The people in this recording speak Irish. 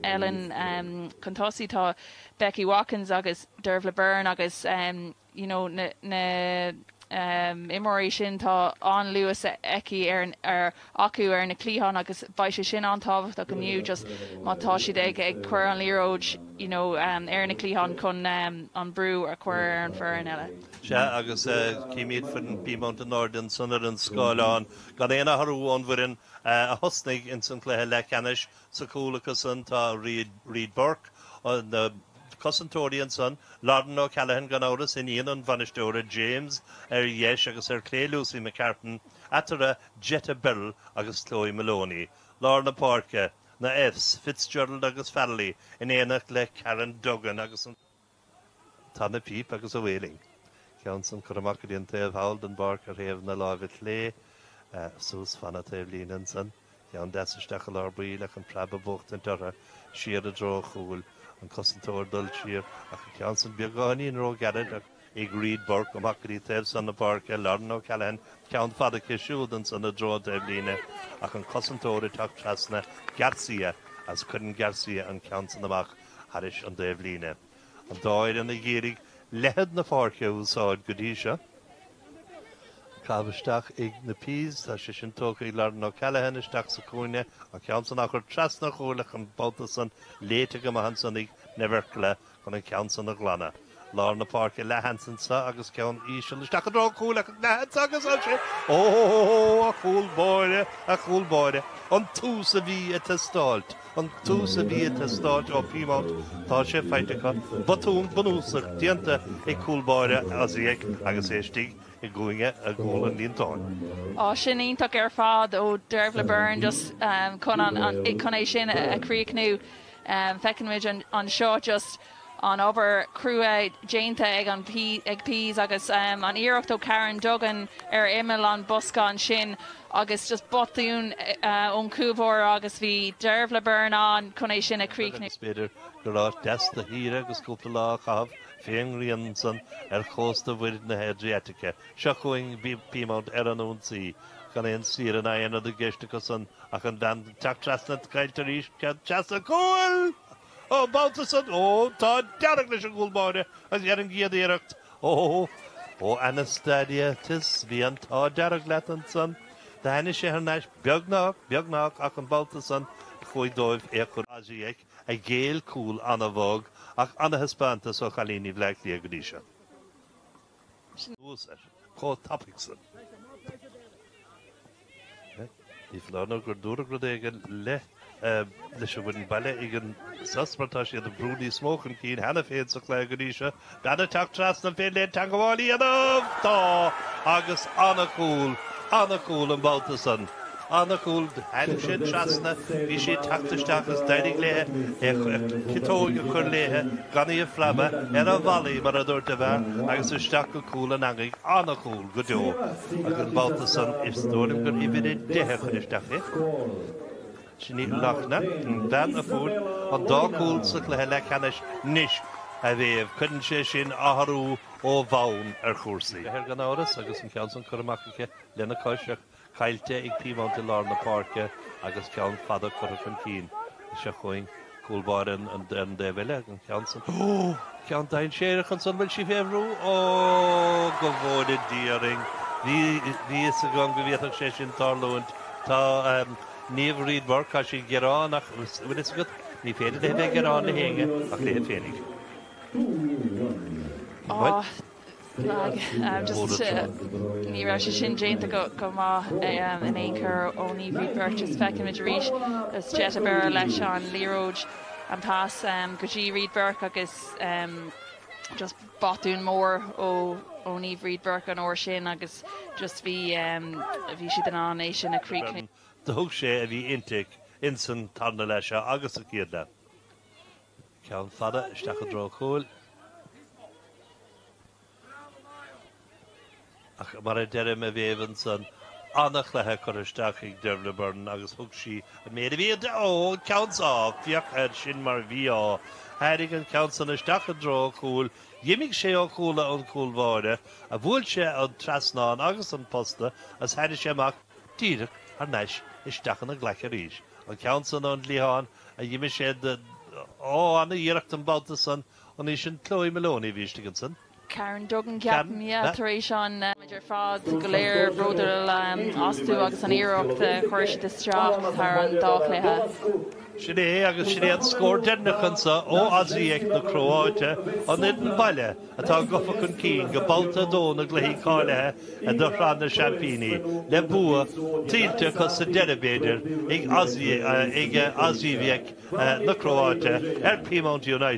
Ellen Contosi tá Becky Watkins agus Dervla Byrne agus you know na immorí sin tá an Lewis eci ar acu ar na clíhan agus bhaise sin an tábhacht go nniu just mátá siad ag chuir an líróid you know ar na clíhan chun an brú ar chuir ar an fear an eile. Se agus cíimiad fan Peamount United sunar an scáileán gan éana harú an bhuirin a hosnig in san cléthe le canis sa cúlachas an tá Reid Burke an Cosantorian son, Lordan O'Callaghan gan áras in íon an bhanistóra James yes agus Clay Lucy McCartan atara Jetta Bill agus Chloe Maloney. Lorna Parker na Fs Fitzgerald agus Falley in éanach le Karen Duggan agus an Tanna Peep agus a Whaling. Ceann Curamacadíon taobh hauld an Barker héamh na lábhit lé sús fanna taobh línan san. Ceann deisisteach a lárbí le an praba bucht an dora siad a dro chúil. An Cosantóir dul siar ach ceann beagáí an ró garad ag Reid Burke go macadí taobh san na Parke Lordan O'Callaghan ceann fada cisiúdan san na dro taobh líne ach an Cosantóir tuach trasna Garcia as chudan Garcia an ceann san amach haris an taobh líne. An dáir an na gérig lehead na Parke úsáid go dtí seo. Cabhaisteach ag na Peas tá sé sin tóca Lordan O'Callaghan isteach sa cúine a ceann san achar trasna chólach an báta san léite go mahan san ag nevercla chun an ceann san na glana. Lorna Parke lehansan sa agus ceann ísisiil isteach a dró cúlach lehansa agus an sé a chúl báire an tús a bhí a testáilt an tús a bhí a testáilt ó Peamount tá sé feitecha batún banúsach dianta ag cúl báire Osijek agus éistigh I gúinge a ggóil an líontáin. Sin ionach ar fád ó Dervla Byrne just chun é sin a chríochnaigh feicimid an seo just an obair crua déanta ag an Peas agus an iirecht ó Karen Duggan ar iomlán bosca an sin agus just botún ón cúbhór agus bhí Dervla Byrne an chun é sin a chríochnaigh. Spéidir go rá deasta híre agus cúpla lá chahabh féin rion san chósta bhuiid na Adriatica. Seo chuing Peamount ar an únsaí gan éon siar an aana a gceiste san ach an dan teach trasna cáilithe ríis cead teasta cúil! Ó báta san tá dearach leis an gúilbáide as ar an gcéad éireacht ó Anastasia tis bhí an tá dearach leat an san de haine sé ar neis beagnách ach an báta san chuid dóibh échur Osijek a géal cúil anna bhág ach anna hispánta so chalíní bhleiclí a gríise. Úsar, có topic san. Í flána gur dúra gur éigen le leis a bhain baile ag an sasmartá siad a brúdí smóchan cín hena féad sa clé gríise gana teach tras na féad léad tangáilí anamh tá agus anna cúil an báta san. Anna cúil hain sin trasna bhí sé teachtasteach as deidig léthe citóga chur léthe ganí a flama ar an bhalaí mar a dúirta bhar agus isteach go cúil an agaigh anna cúil go deo agus an báta san istórim gur ibid é dethe chun isteach é. Sin í lachna an dan a fúd an dá cúil sa cléthe le canis níis a bhéh chuann sé sin áthú ó bhain ar chósaí. Heir gan áras agus an ceann san Curamacaice lena caiiseach cáilithe ag Peamount i Lorna Parke agus ceann fada Curamacaice se chuing cúlbáir an déhile an ceann san ceann dain séireach an san bhfuil si féhrú go bhór i díaring hí is a gan go bhíoach sé sin tarlúint tá níomh Reid Burke a sí gerán ach bhfuil is go ní féidir é bheith gerán na héige ach léad féinnig. Just ní ra sé sin déanta go má in éoncur ó ní Reid Burke just feicimid ríis is jet a bear leis an líróid an pás go dtí Reid Burke agus just batún mór ó ní Reid Burke an óir sin agus just bhí siad an an é sin a chríochnaigh. De thug sé a bhí intic in san tarna leis agus a céad le. Ceann fada isteach a dró chúil ach mar a deirem a bhéhann san annach lethe chur isteach ag Dervla Byrne agus thug sí a méad a bhíad ceanns bhíoch sin mar bhí Heirig an ceann san isteach a dró chúil dhiimigh sé ó chúla an cúlbháide a bhfuil sé an trasnáin agus an posta as heidir sé amach tíreach ar neis isteach an gleiche ríis. An ceann san an líháin a dhiimigh sé anna dhéirecht an Baltasan an is sin Chloe Maloney vístigansan. Karen Duggan ceapan taréis an meidir fád go léir bróidir osú agus an iirecht chuir isteach tar an dáchlaithe. Sin é agus sin éad scór dennachansa ó Osijek na Croáte an idir baile atá gofa chun cín go balta dóna gluí cáilithe a do ran na Champíní le bua tílte chus sa deribéidir ag Osijek na Croáte Peamount United.